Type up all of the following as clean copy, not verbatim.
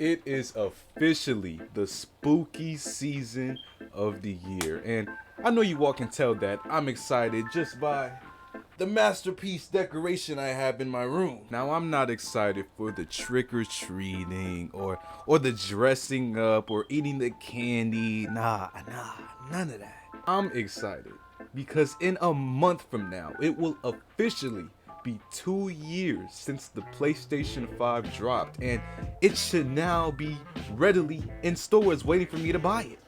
It is officially the spooky season of the year, and I know you all can tell that I'm excited just by the masterpiece decoration I have in my room. Now, I'm not excited for the trick-or-treating or the dressing up or eating the candy. Nah, none of that. I'm excited because in a month from now, it will officially be 2 years since the PlayStation 5 dropped, and it should now be readily in stores waiting for me to buy it.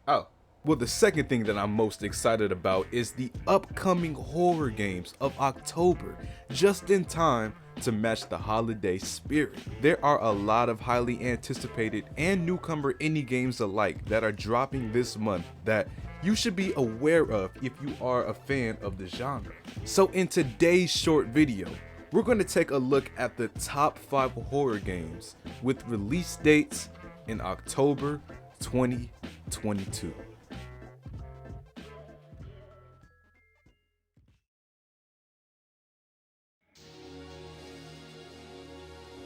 Oh, well, the second thing that I'm most excited about is the upcoming horror games of October, just in time to match the holiday spirit. There are a lot of highly anticipated and newcomer indie games alike that are dropping this month that you should be aware of if you are a fan of the genre. So in today's short video, we're going to take a look at the top 5 horror games with release dates in October 2022.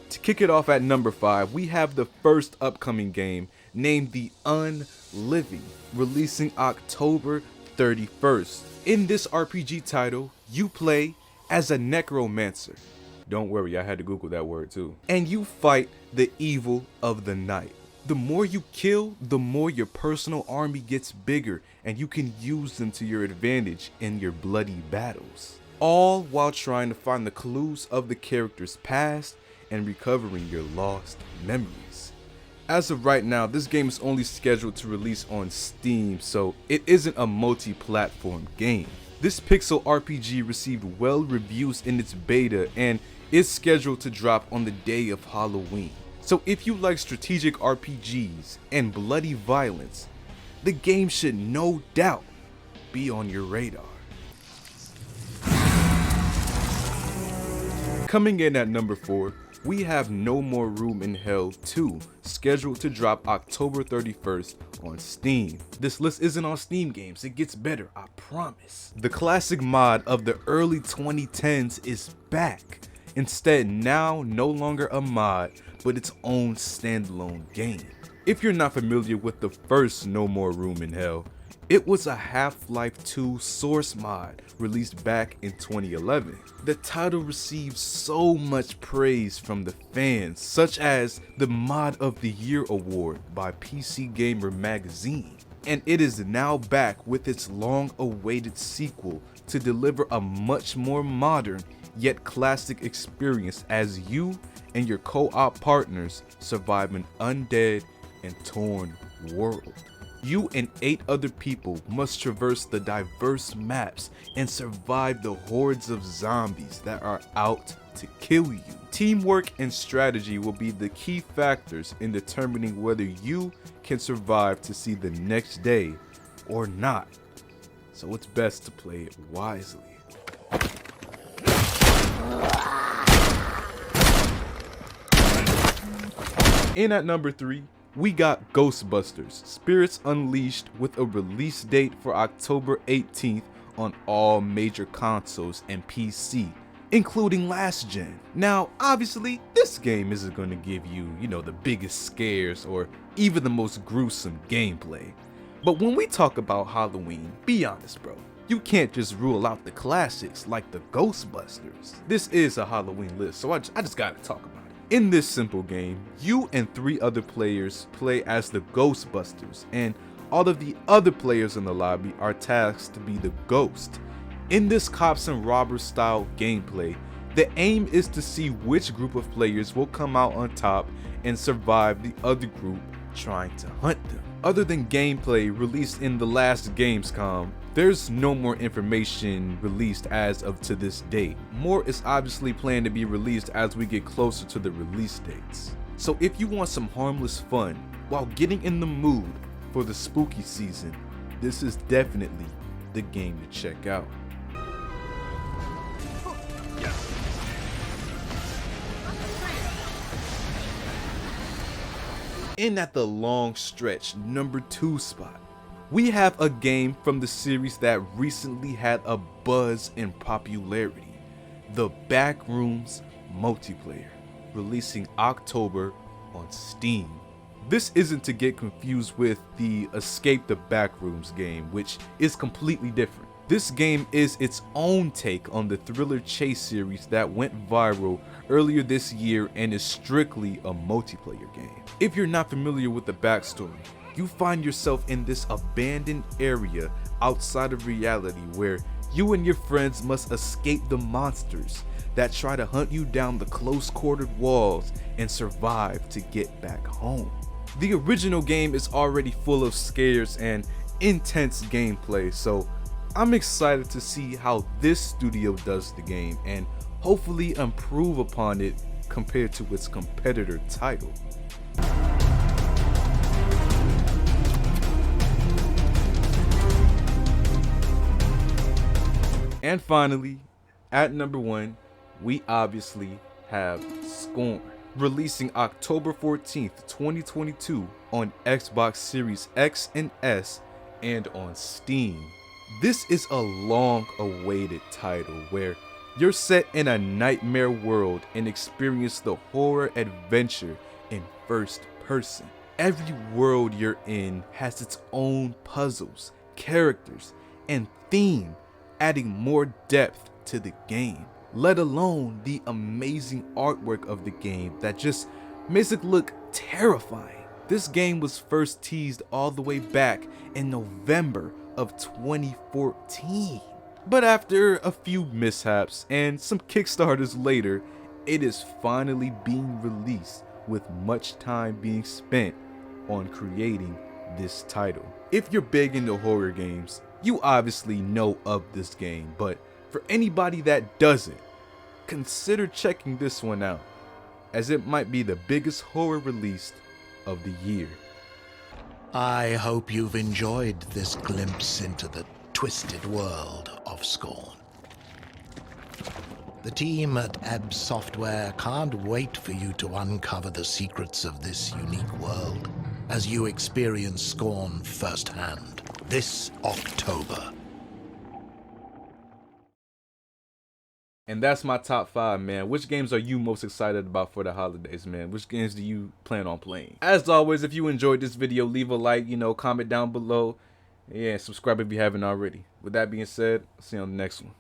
To kick it off at number 5, we have the first upcoming game named The Unliving, releasing October 31st. In this RPG title, you play as a necromancer. Don't worry, I had to Google that word too. And you fight the evil of the night. The more you kill, the more your personal army gets bigger, and you can use them to your advantage in your bloody battles. All while trying to find the clues of the character's past and recovering your lost memories. As of right now, this game is only scheduled to release on Steam, so it isn't a multi-platform game. This pixel RPG received well reviews in its beta and is scheduled to drop on the day of Halloween. So if you like strategic RPGs and bloody violence, the game should no doubt be on your radar. Coming in at number 4, we have No More Room in Hell 2, scheduled to drop October 31st on Steam. This list isn't on Steam games, it gets better, I promise. The classic mod of the early 2010s is back. Instead, now no longer a mod, but its own standalone game. If you're not familiar with the first No More Room in Hell, it was a Half-Life 2 source mod released back in 2011. The title received so much praise from the fans, such as the Mod of the Year award by PC Gamer magazine. And it is now back with its long-awaited sequel to deliver a much more modern yet classic experience as you and your co-op partners survive an undead and torn world. You and 8 other people must traverse the diverse maps and survive the hordes of zombies that are out to kill you. Teamwork and strategy will be the key factors in determining whether you can survive to see the next day or not. So it's best to play it wisely. In at number 3, we got Ghostbusters Spirits Unleashed with a release date for October 18th on all major consoles and PC, including last gen. Now, obviously, this game isn't going to give you, the biggest scares or even the most gruesome gameplay. But when we talk about Halloween, be honest, bro. You can't just rule out the classics like the Ghostbusters. This is a Halloween list, so I just gotta talk about it. In this simple game, you and 3 other players play as the Ghostbusters, and all of the other players in the lobby are tasked to be the ghost. In this cops and robbers style gameplay, the aim is to see which group of players will come out on top and survive the other group trying to hunt them. Other than gameplay released in the last Gamescom, there's no more information released as of to this date. More is obviously planned to be released as we get closer to the release dates. So if you want some harmless fun while getting in the mood for the spooky season, this is definitely the game to check out. In at the long stretch number 2 spot, we have a game from the series that recently had a buzz in popularity, the Backrooms multiplayer, releasing October on Steam. This isn't to get confused with the Escape the Backrooms game, which is completely different. This game is its own take on the thriller chase series that went viral earlier this year and is strictly a multiplayer game. If you're not familiar with the backstory, you find yourself in this abandoned area outside of reality where you and your friends must escape the monsters that try to hunt you down the close-quartered walls and survive to get back home. The original game is already full of scares and intense gameplay, so I'm excited to see how this studio does the game and hopefully improve upon it compared to its competitor title. And finally, at number 1, we obviously have Scorn, releasing October 14th, 2022 on Xbox Series X and S and on Steam. This is a long-awaited title where you're set in a nightmare world and experience the horror adventure in first person. Every world you're in has its own puzzles, characters, and theme, adding more depth to the game, let alone the amazing artwork of the game that just makes it look terrifying. This game was first teased all the way back in November of 2014. But after a few mishaps and some Kickstarters later, it is finally being released with much time being spent on creating this title. If you're big into horror games, you obviously know of this game, but for anybody that doesn't, consider checking this one out, as it might be the biggest horror release of the year. I hope you've enjoyed this glimpse into the twisted world of Scorn. The team at 𝘕𝘕 Software can't wait for you to uncover the secrets of this unique world as you experience Scorn firsthand this October. And that's my top 5, man. Which games are you most excited about for the holidays, man? Which games do you plan on playing? As always, if you enjoyed this video, leave a like, comment down below. Yeah, subscribe if you haven't already. With that being said, I'll see you on the next one.